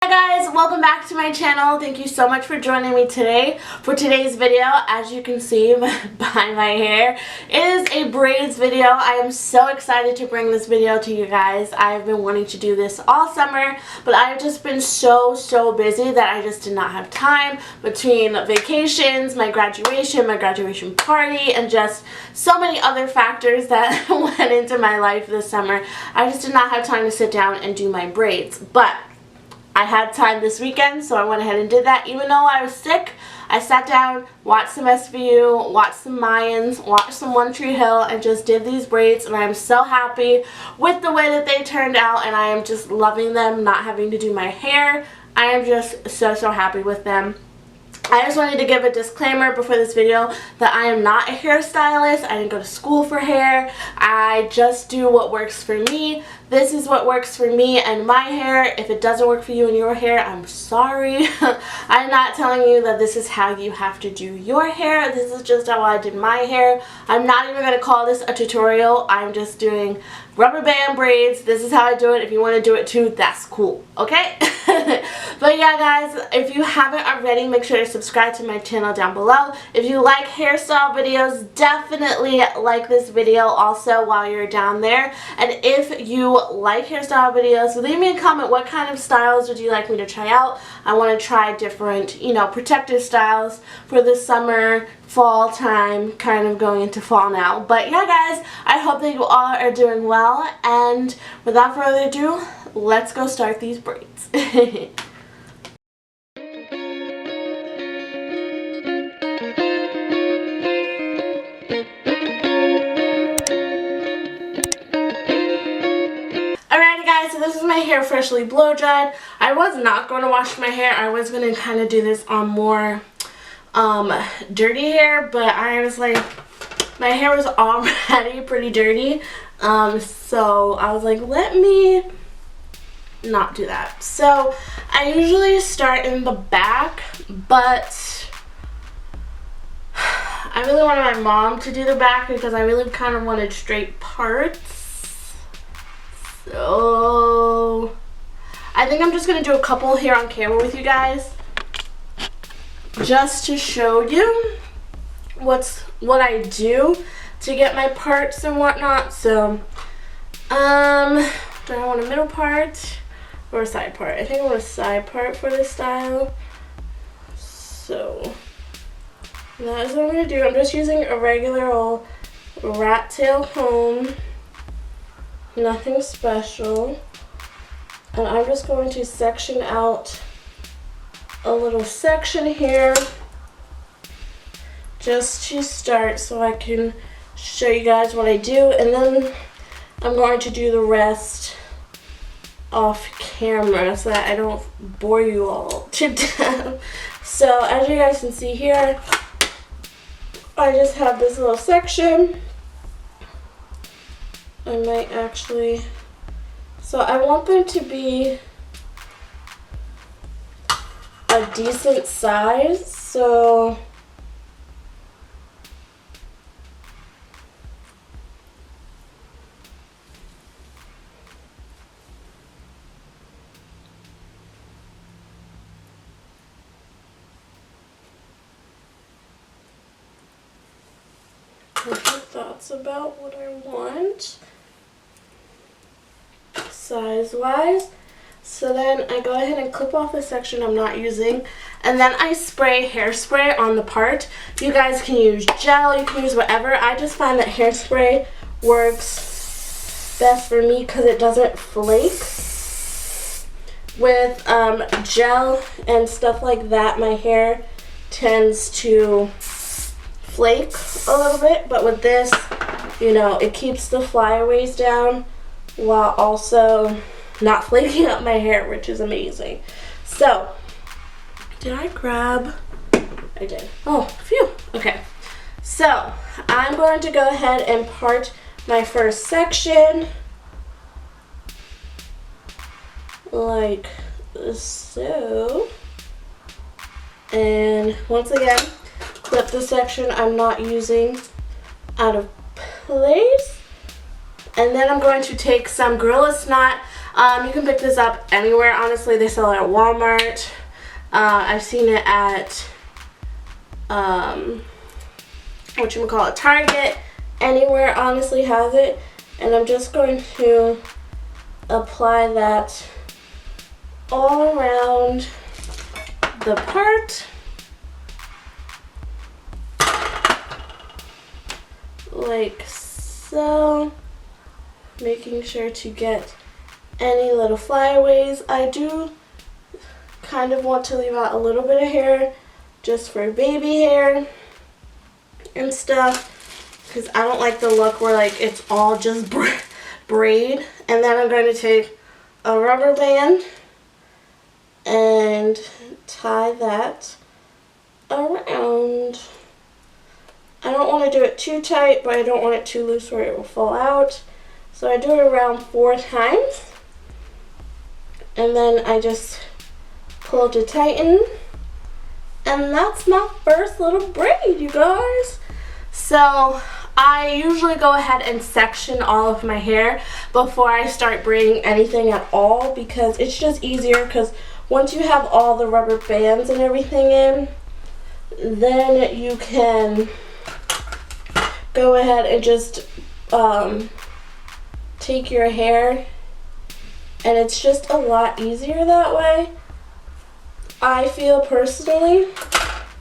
Hi guys, welcome back to my channel. Thank you so much for joining me today for today's video. As you can see behind my hair, it is a braids video. I am so excited to bring this video to you guys. I've been wanting to do this all summer, but I've just been so busy that I just did not have time between vacations, my graduation party, and just so many other factors that went into my life this summer. I just did not have time to sit down and do my braids, but I had time this weekend, so I went ahead and did that. Even though I was sick, I sat down, watched some SVU, watched some Mayans, watched some One Tree Hill, and just did these braids, and I am so happy with the way that they turned out, and I am just loving them, not having to do my hair. I am just so happy with them. I just wanted to give a disclaimer before this video that I am not a hairstylist. I didn't go to school for hair. I just do what works for me. This is what works for me and my hair. If it doesn't work for you and your hair, I'm sorry. I'm not telling you that this is how you have to do your hair. This is just how I did my hair. I'm not even going to call this a tutorial. I'm just doing rubber band braids. This is how I do it. If you want to do it too, that's cool. Okay? But yeah, guys, if you haven't already, make sure to subscribe to my channel down below. If you like hairstyle videos, definitely like this video also while you're down there. And if you like hairstyle videos, leave me a comment. What kind of styles would you like me to try out? I want to try different, protective styles for the summer, fall time, kind of going into fall now. But yeah, guys, I hope that you all are doing well. And without further ado, let's go start these braids. Alrighty guys, so this is my hair freshly blow dried. I was not going to wash my hair. I was going to kind of do this on more dirty hair, but I was like, my hair was already pretty dirty, so I was like, let me not do that. So I usually start in the back, but I really wanted my mom to do the back because I really kind of wanted straight parts. So I think I'm just going to do a couple here on camera with you guys just to show you what I do to get my parts and whatnot. So do I want a middle part or a side part? I think I want a side part for this style. So that is what I'm going to do. I'm just using a regular old rat tail comb. Nothing special. And I'm just going to section out a little section here just to start so I can show you guys what I do, and then I'm going to do the rest off camera so that I don't bore you all to death. So as you guys can see here, I just have this little section. I might actually, so I want them to be a decent size, so I think that's about what I want size wise. So then I go ahead and clip off the section I'm not using, and then I spray hairspray on the part. You guys can use gel, you can use whatever. I just find that hairspray works best for me because it doesn't flake. With gel and stuff like that, my hair tends to flake a little bit, but with this, it keeps the flyaways down while also not flaking up my hair, which is amazing. So, did I grab? I did. Oh, phew. Okay. So, I'm going to go ahead and part my first section like so. And once again, clip the section I'm not using out of place. And then I'm going to take some Gorilla Snot. You can pick this up anywhere, honestly. They sell it at Walmart. I've seen it at Target. Anywhere honestly has it. And I'm just going to apply that all around the part. Like so. Making sure to get any little flyaways. I do kind of want to leave out a little bit of hair just for baby hair and stuff, because I don't like the look where like it's all just braid. And then I'm going to take a rubber band and tie that around. I don't want to do it too tight, but I don't want it too loose where it will fall out. So I do it around 4 times. And then I just pull to tighten. And that's my first little braid, you guys. So I usually go ahead and section all of my hair before I start braiding anything at all, because it's just easier, because once you have all the rubber bands and everything in, then you can go ahead and just take your hair, and it's just a lot easier that way, I feel personally.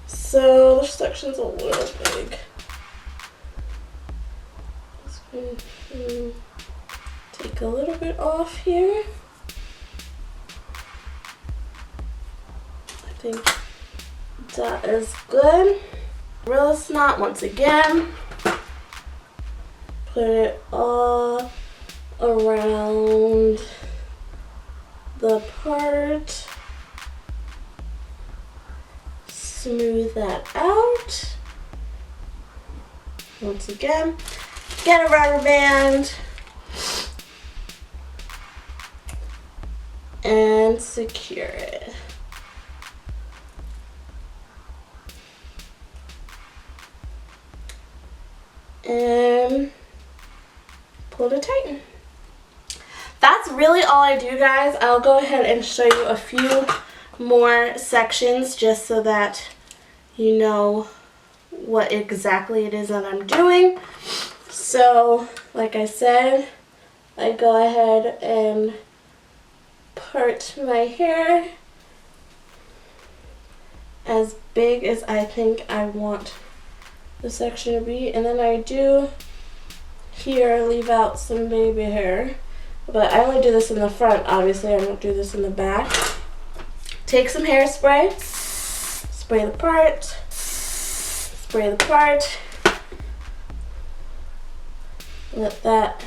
So this section's a little big. Just going to take a little bit off here. I think that is good. Gorilla Snot once again. Put it all around the part. Smooth that out. Once again, get a rubber band and secure it. And pull to tighten. That's really all I do, guys. I'll go ahead and show you a few more sections just so that you know what exactly it is that I'm doing. So, like I said, I go ahead and part my hair as big as I think I want the section to be, and then I do here leave out some baby hair, but I only do this in the front, obviously. I don't do this in the back. Take some hairspray, spray the part, let that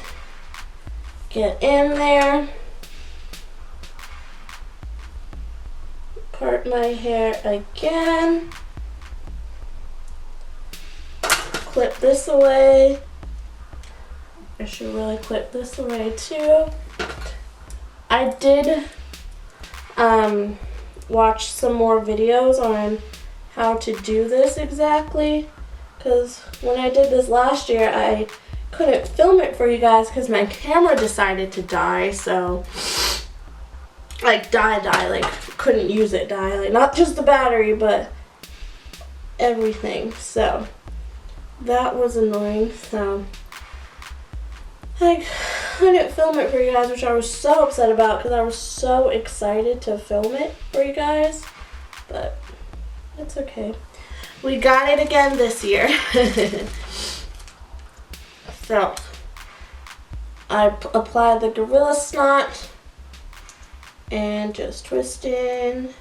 get in there. Part my hair again. Clip this away. I should really clip this away too. I did watch some more videos on how to do this exactly, because when I did this last year I couldn't film it for you guys because my camera decided to die. So like like couldn't use it, like not just the battery but everything. So that was annoying. So I couldn't film it for you guys, which I was so upset about because I was so excited to film it for you guys. But it's okay. We got it again this year. So I applied the Gorilla Snot and just twist in,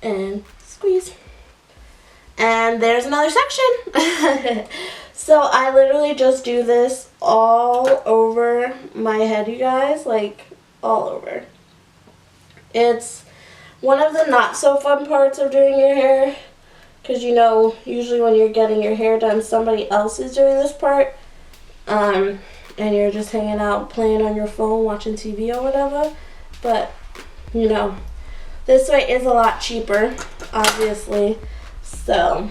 and squeeze. And there's another section. So I literally just do this all over my head, you guys, like all over. It's one of the not so fun parts of doing your hair, because you know, usually when you're getting your hair done, somebody else is doing this part, and you're just hanging out playing on your phone, watching TV or whatever. But you know, this way is a lot cheaper, obviously. So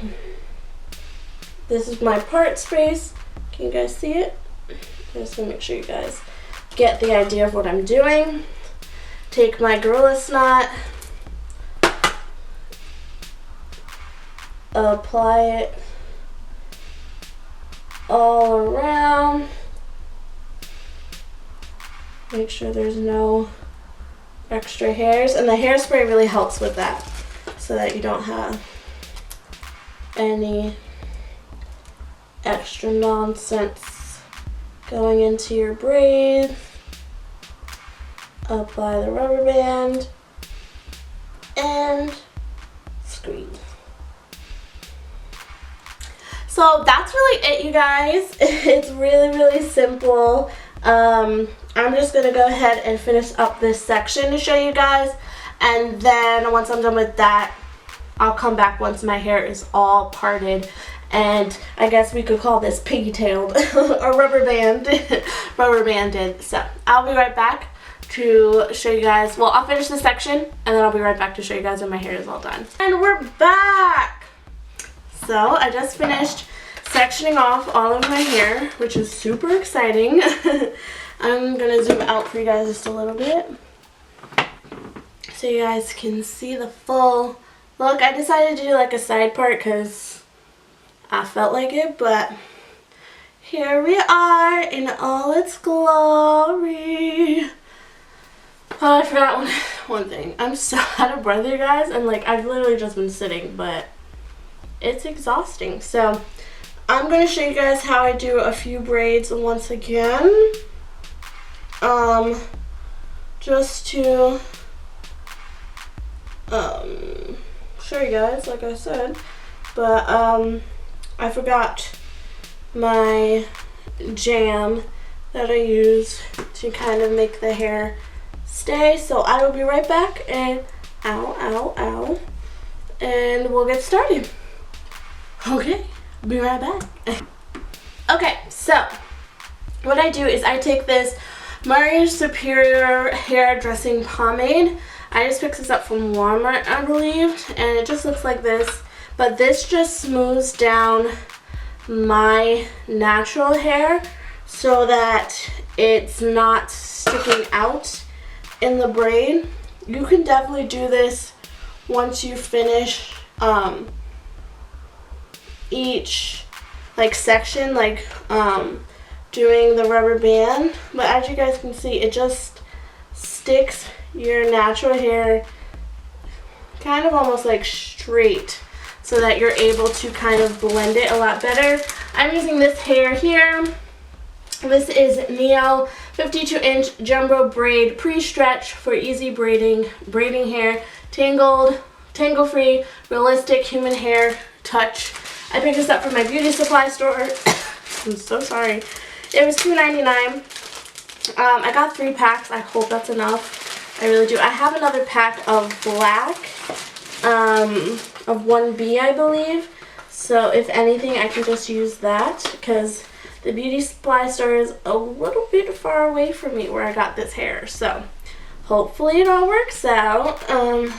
this is my part space. Can you guys see it? Just to make sure you guys get the idea of what I'm doing. Take my Gorilla Snot, apply it all around. Make sure there's no extra hairs, and the hairspray really helps with that, so that you don't have any extra nonsense going into your braid. Apply the rubber band and squeeze. So that's really it, you guys. It's really simple. I'm just gonna go ahead and finish up this section to show you guys, and then once I'm done with that, I'll come back once my hair is all parted, and I guess we could call this pigtailed or rubber banded. So I'll be right back to show you guys. Well, I'll finish this section and then I'll be right back to show you guys when my hair is all done. And we're back. So I just finished sectioning off all of my hair, which is super exciting. I'm gonna zoom out for you guys just a little bit so you guys can see the full look. I decided to do like a side part because I felt like it, but here we are in all its glory. Oh, I forgot one thing. I'm so out of breath, you guys, and like I've literally just been sitting, but it's exhausting. So I'm going to show you guys how I do a few braids once again. Just to show you guys, like I said, but I forgot my jam that I use to kind of make the hair stay, so I will be right back, and ow, and we'll get started. Okay, be right back. Okay, so what I do is I take this Murray's Superior Hair Dressing Pomade. I just picked this up from Walmart, I believe, and it just looks like this, but this just smooths down my natural hair so that it's not sticking out in the braid. You can definitely do this once you finish each like section, like doing the rubber band, but as you guys can see, it just sticks your natural hair kind of almost like straight so that you're able to kind of blend it a lot better. I'm using this hair here. This is Noelle 52-inch jumbo braid pre-stretch for easy braiding hair, tangle-free, realistic human hair touch. I picked this up from my beauty supply store. I'm so sorry. It was $2.99. I got 3 packs. I hope that's enough. I really do. I have another pack of black, of 1B, I believe. So if anything, I can just use that because the beauty supply store is a little bit far away from me where I got this hair. So hopefully it all works out. I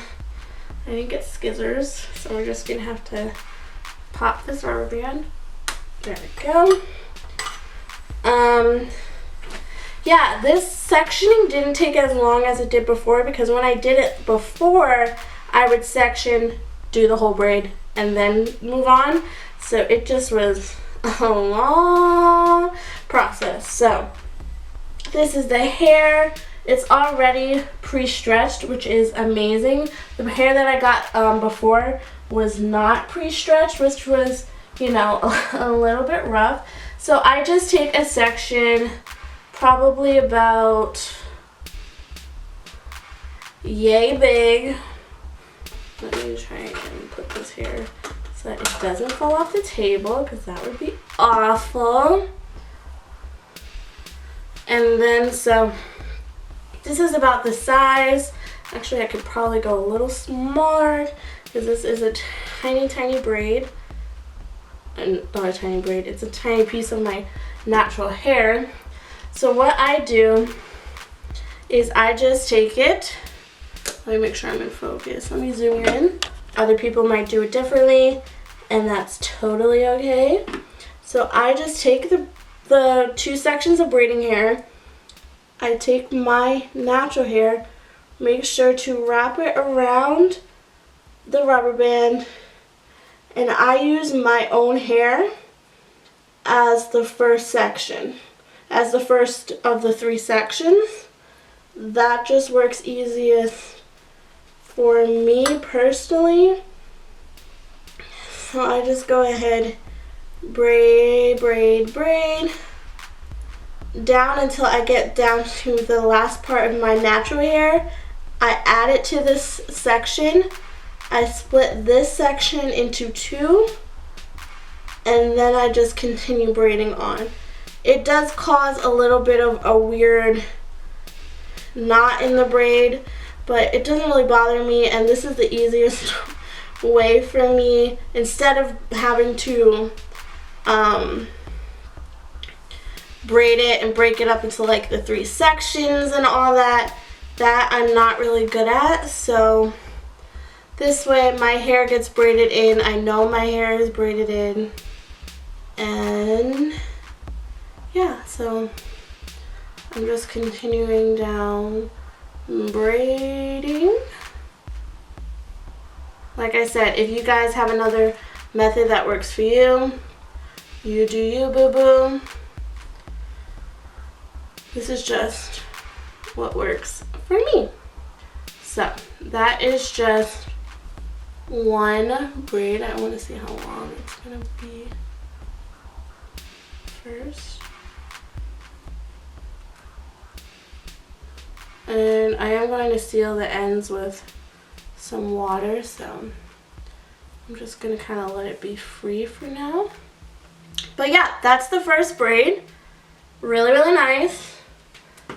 didn't get scissors, so we're just going to have to pop this rubber band. There we go. Yeah, this sectioning didn't take as long as it did before because when I did it before, I would section, do the whole braid, and then move on. So it just was a long process. So this is the hair. It's already pre-stretched, which is amazing. The hair that I got before was not pre-stretched, which was, you know, a little bit rough. So I just take a section probably about yay big. Let me try and put this here so that it doesn't fall off the table because that would be awful. And then so this is about the size. Actually, I could probably go a little smaller because this is a tiny braid. And not a tiny braid, it's a tiny piece of my natural hair. So what I do is I just take it. Let me make sure I'm in focus. Let me zoom in. Other people might do it differently, and that's totally okay. So I just take the the 2 sections of braiding hair, I take my natural hair, make sure to wrap it around the rubber band, and I use my own hair as the first section, as the first of the 3 sections. That just works easiest for me personally. So I just go ahead, braid, braid, braid, down until I get down to the last part of my natural hair. I add it to this section. I split this section into 2, and then I just continue braiding on. It does cause a little bit of a weird knot in the braid, but it doesn't really bother me, and this is the easiest way for me. Instead of having to braid it and break it up into like the 3 sections and all that I'm not really good at. So this way my hair gets braided in. I know my hair is braided in, and yeah, so I'm just continuing down braiding. Like I said, if you guys have another method that works for you, you do you, boo-boo. This is just what works for me. So that is just 1 braid. I want to see how long it's going to be first. And I am going to seal the ends with some water, so I'm just going to kind of let it be free for now. But yeah, that's the first braid. Really, really nice.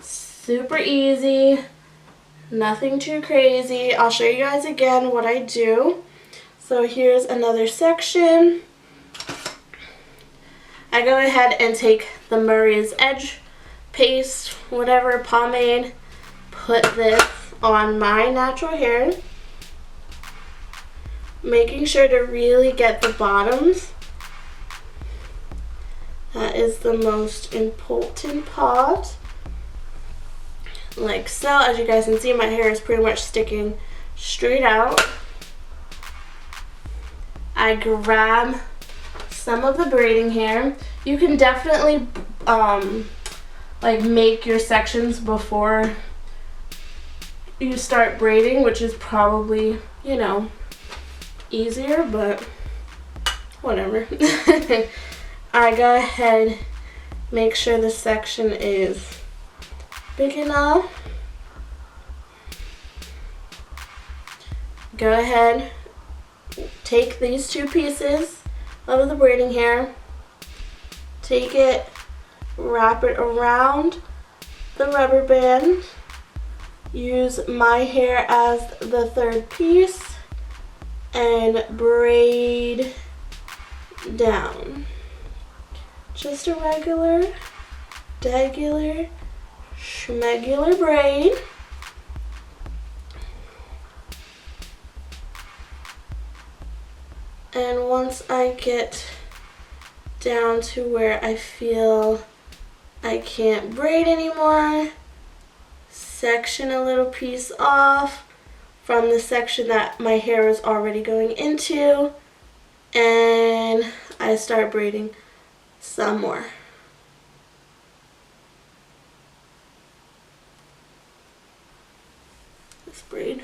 Super easy. Nothing too crazy. I'll show you guys again what I do. So here's another section. I go ahead and take the Murray's Edge paste, whatever, pomade, put this on my natural hair, making sure to really get the bottoms. That is the most important part. Like so. As you guys can see, my hair is pretty much sticking straight out. I grab some of the braiding hair. You can definitely like make your sections before you start braiding, which is probably, you know, easier, but whatever. I go ahead, make sure the section is big enough. Go ahead, take these 2 pieces of the braiding hair, take it, wrap it around the rubber band, use my hair as the 3rd piece, and braid down. Just a regular, schmegular braid. And once I get down to where I feel I can't braid anymore, section a little piece off from the section that my hair is already going into, and I start braiding some more. This braid.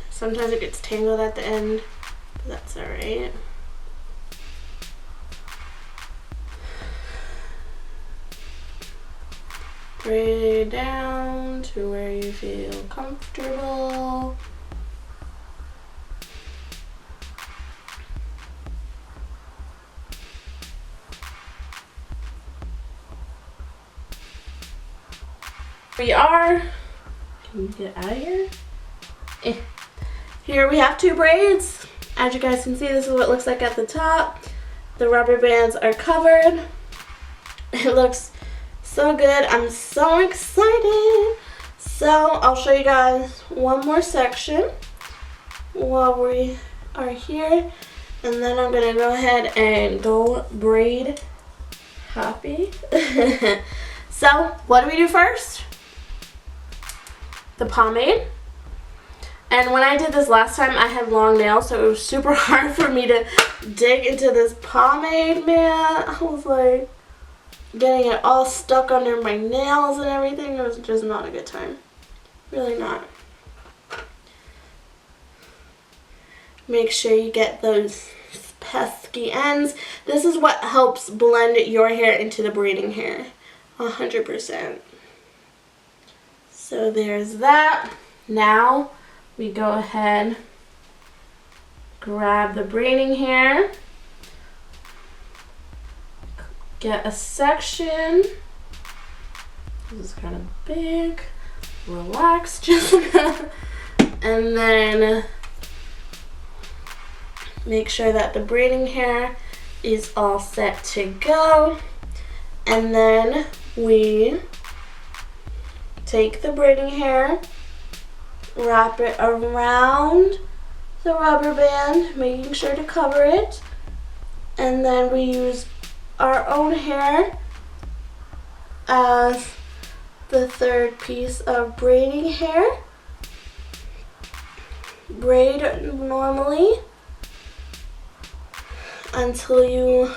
Sometimes it gets tangled at the end, but that's alright. Braid down to where you feel comfortable. We are, can you get out of here? Here we have 2 braids. As you guys can see, this is what it looks like at the top. The rubber bands are covered. It looks so good. I'm so excited. So I'll show you guys one more section while we are here. And then I'm going to go ahead and go braid happy. So what do we do first? The pomade. And when I did this last time, I had long nails, so it was super hard for me to dig into this pomade, man. I was like getting it all stuck under my nails and everything. It was just not a good time. Really not. Make sure you get those pesky ends. This is what helps blend your hair into the braiding hair. 100%. So there's that. Now we go ahead, grab the braiding hair, get a section. This is kind of big. Relax, Jessica. And then make sure that the braiding hair is all set to go. And then we take the braiding hair, wrap it around the rubber band, making sure to cover it. And then we use our own hair as the third piece of braiding hair. Braid normally until you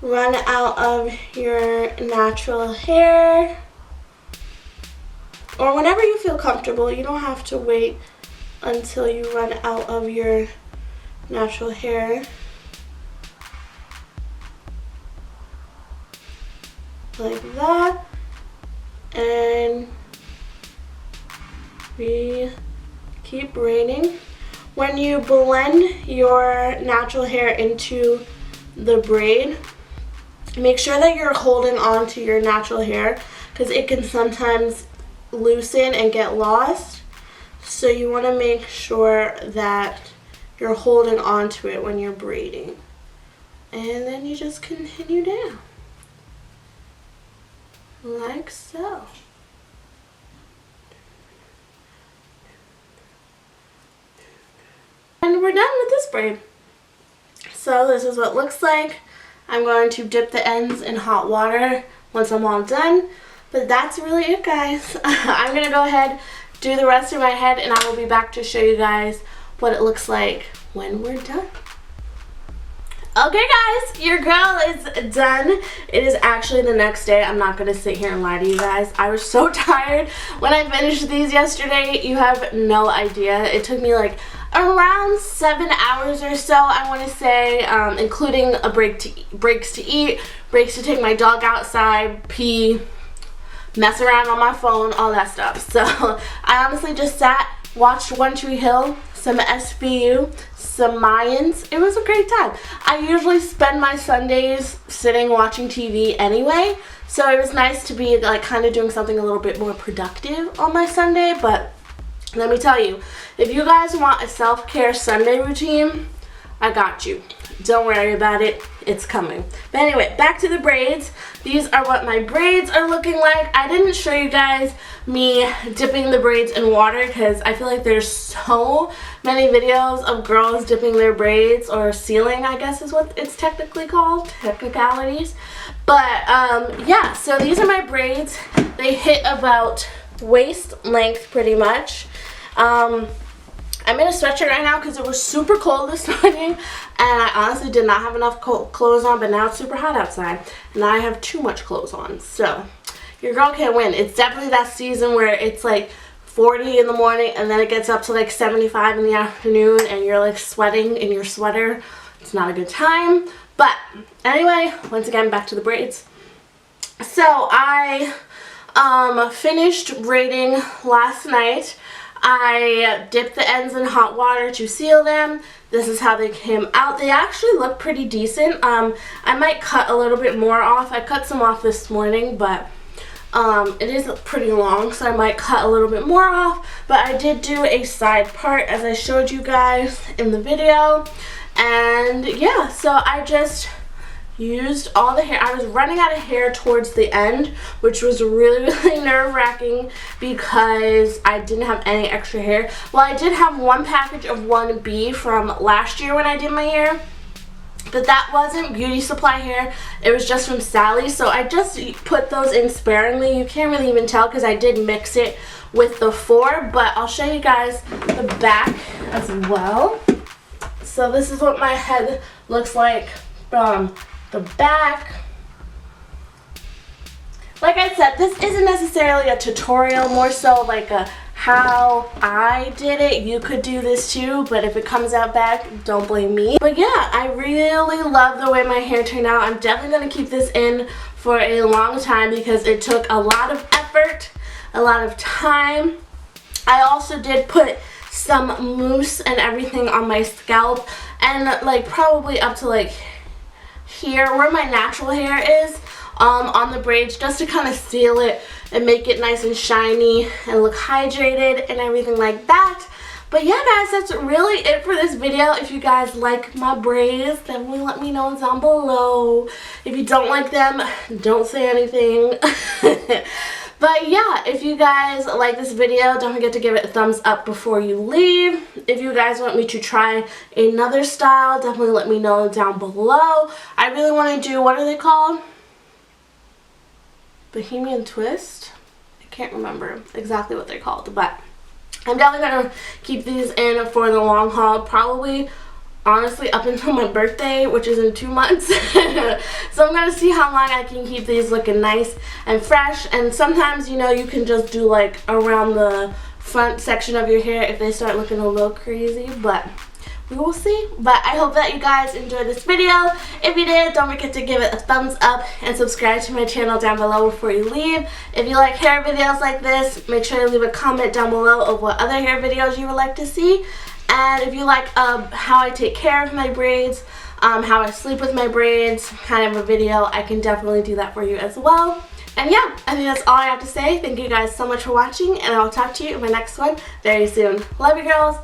run out of your natural hair. Or whenever you feel comfortable. You don't have to wait until you run out of your natural hair. Like that. And we keep braiding. When you blend your natural hair into the braid, make sure that you're holding on to your natural hair, because it can sometimes loosen and get lost. So you want to make sure that you're holding on to it when you're braiding. And then you just continue down. Like so. And we're done with this braid. So this is what it looks like. I'm going to dip the ends in hot water once I'm all done. But that's really it, guys. I'm going to go ahead, do the rest of my head, and I will be back to show you guys what it looks like when we're done. Okay, guys, your girl is done. It is actually the next day. I'm not going to sit here and lie to you guys. I was so tired when I finished these yesterday. You have no idea. It took me like around 7 hours or so, I want to say, including a breaks to eat, breaks to take my dog outside, pee, mess around on my phone, all that stuff. So I honestly just sat, watched One Tree Hill, some SVU, some Mayans. It was a great time. I usually spend my Sundays sitting watching TV anyway, so it was nice to be like kind of doing something a little bit more productive on my Sunday. But let me tell you, if you guys want a self-care Sunday routine, I got you. Don't worry about it. It's coming. But anyway, back to the braids. These are what my braids are looking like. I didn't show you guys me dipping the braids in water because I feel like there's so many videos of girls dipping their braids, or sealing, I guess is what it's technically called. Technicalities. But yeah, so these are my braids. They hit about waist length pretty much. I'm in a sweatshirt right now because it was super cold this morning, and I honestly did not have enough clothes on, but now it's super hot outside and I have too much clothes on. So your girl can't win. It's definitely that season where it's like 40 in the morning and then it gets up to like 75 in the afternoon and you're like sweating in your sweater. It's not a good time. But anyway, once again, back to the braids. So I finished braiding last night. I dipped the ends in hot water to seal them. This is how they came out. They actually look pretty decent. I might cut a little bit more off. I cut some off this morning, but It is pretty long, so I might cut a little bit more off, but I did do a side part as I showed you guys in the video. And yeah, so I just used all the hair. I was running out of hair towards the end, which was really nerve-wracking because I didn't have any extra hair. Well, I did have one package of 1B from last year when I did my hair, but that wasn't beauty supply hair. It was just from Sally, so I just put those in sparingly. You can't really even tell because I did mix it with the 4, but I'll show you guys the back as well. So this is what my head looks like from the back. Like I said, this isn't necessarily a tutorial, more so like a how I did it. You could do this too, but if it comes out bad, don't blame me. But yeah, I really love the way my hair turned out. I'm definitely going to keep this in for a long time because it took a lot of effort, a lot of time. I also did put some mousse and everything on my scalp, and like probably up to like here where my natural hair is, on the braids, just to kind of seal it and make it nice and shiny and look hydrated and everything like that. But yeah guys, that's really it for this video. If you guys like my braids, definitely let me know down below. If you don't like them, don't say anything. But yeah, if you guys like this video, don't forget to give it a thumbs up before you leave. If you guys want me to try another style, definitely let me know down below. I really want to do, what are they called? Bohemian Twist? I can't remember exactly what they're called, but I'm definitely going to keep these in for the long haul, probably honestly up until my birthday, which is in 2 months. So I'm going to see how long I can keep these looking nice and fresh. And sometimes, you know, you can just do like around the front section of your hair if they start looking a little crazy, but we will see. But I hope that you guys enjoyed this video. If you did, don't forget to give it a thumbs up and subscribe to my channel down below before you leave. If you like hair videos like this, make sure to leave a comment down below of what other hair videos you would like to see. And if you like how I take care of my braids, how I sleep with my braids, kind of a video, I can definitely do that for you as well. And yeah, I think that's all I have to say. Thank you guys so much for watching, and I'll talk to you in my next one very soon. Love you girls.